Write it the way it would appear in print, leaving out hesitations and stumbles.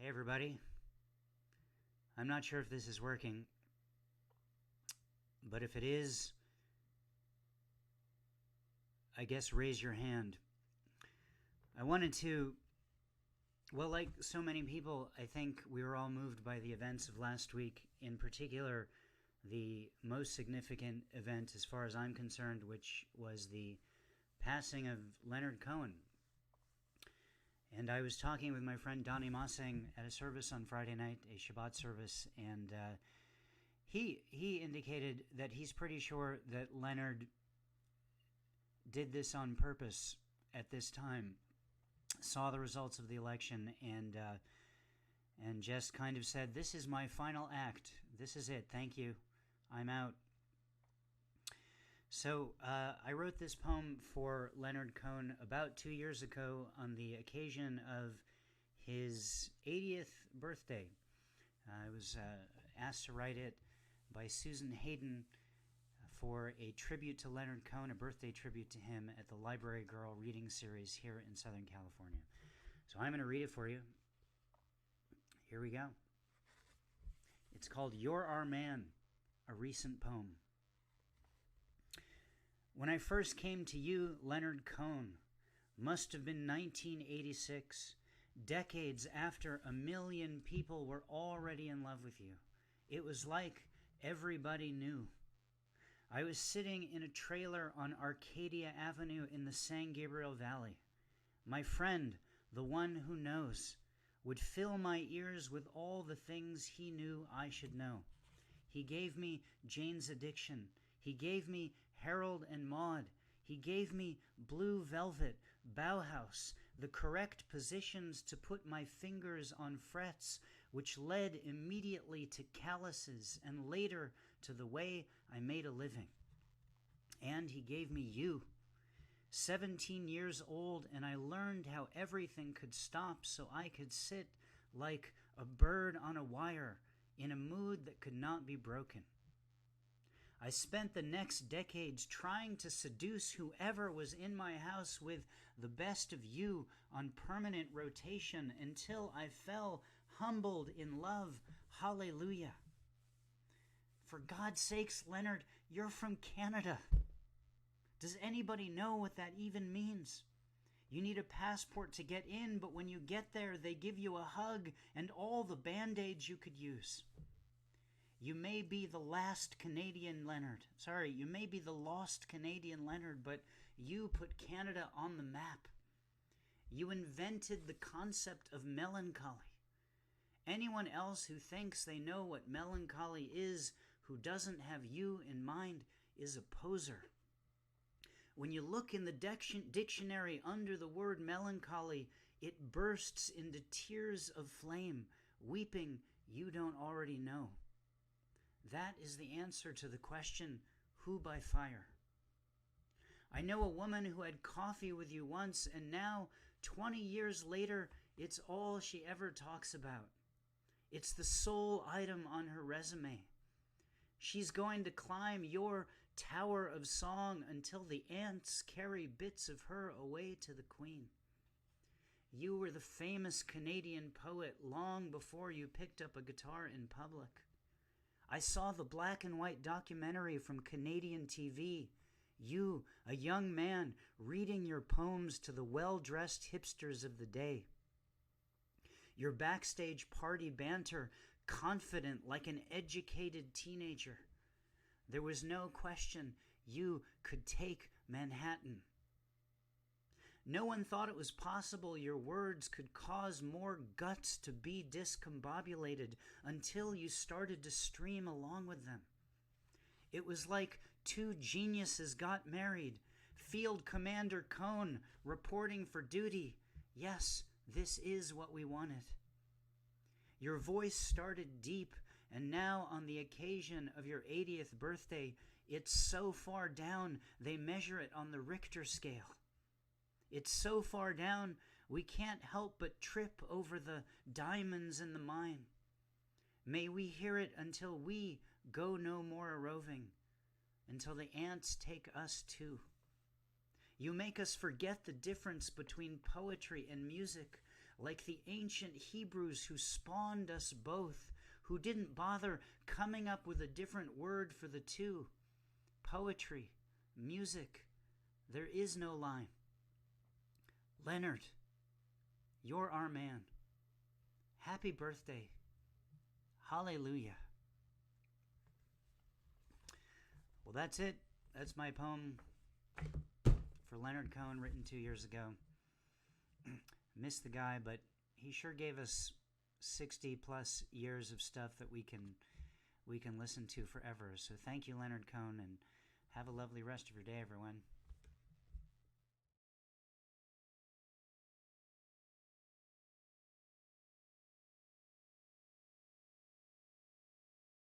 Hey everybody, I'm not sure if this is working, but if it is, I guess raise your hand. I wanted to, like so many people, I think we were all moved by the events of last week, in particular, the most significant event as far as I'm concerned, which was the passing of Leonard Cohen. And I was talking with my friend Donnie Mossing at a service on Friday night, a Shabbat service, and he indicated that he's pretty sure that Leonard did this on purpose at this time, saw the results of the election, and just kind of said, "This is my final act. This is it. Thank you. I'm out." So I wrote this poem for Leonard Cohen about 2 years ago on the occasion of his 80th birthday. I was asked to write it by Susan Hayden for a tribute to Leonard Cohen, a birthday tribute to him at the Library Girl reading series here in Southern California. So I'm going to read it for you. Here we go. It's called You're Our Man, a recent poem. When I first came to you, Leonard Cohen, must have been 1986, decades after a million people were already in love with you. It was like everybody knew. I was sitting in a trailer on Arcadia Avenue in the San Gabriel Valley. My friend, the one who knows, would fill my ears with all the things he knew I should know. He gave me Jane's Addiction. He gave me Harold and Maude. He gave me Blue Velvet, Bauhaus, the correct positions to put my fingers on frets, which led immediately to calluses and later to the way I made a living. And he gave me you. 17 years old, and I learned how everything could stop so I could sit like a bird on a wire in a mood that could not be broken. I spent the next decades trying to seduce whoever was in my house with the best of you on permanent rotation until I fell humbled in love. Hallelujah. For God's sakes, Leonard, you're from Canada. Does anybody know what that even means? You need a passport to get in, but when you get there, they give you a hug and all the Band-Aids you could use. You may be the last Canadian Leonard. Sorry, you may be the lost Canadian Leonard, but you put Canada on the map. You invented the concept of melancholy. Anyone else who thinks they know what melancholy is, who doesn't have you in mind, is a poser. When you look in the dictionary under the word melancholy, it bursts into tears of flame, weeping you don't already know. That is the answer to the question, who by fire? I know a woman who had coffee with you once, and now, 20 years later, it's all she ever talks about. It's the sole item on her resume. She's going to climb your tower of song until the ants carry bits of her away to the Queen. You were the famous Canadian poet long before you picked up a guitar in public. I saw the black and white documentary from Canadian TV. You, a young man, reading your poems to the well-dressed hipsters of the day. Your backstage party banter, confident like an educated teenager. There was no question you could take Manhattan. No one thought it was possible your words could cause more guts to be discombobulated until you started to stream along with them. It was like two geniuses got married. Field Commander Cohn reporting for duty. Yes, this is what we wanted. Your voice started deep, and now on the occasion of your 80th birthday, it's so far down they measure it on the Richter scale. It's so far down, we can't help but trip over the diamonds in the mine. May we hear it until we go no more a roving, until the ants take us too. You make us forget the difference between poetry and music. like the ancient Hebrews who spawned us both, who didn't bother coming up with a different word for the two. Poetry, music, there is no line. Leonard, you're our man. Happy birthday. Hallelujah. Well, that's it. That's my poem for Leonard Cohen, written 2 years ago. Missed the guy, but he sure gave us 60 plus years of stuff that we can listen to forever. So thank you, Leonard Cohen, and have a lovely rest of your day, everyone.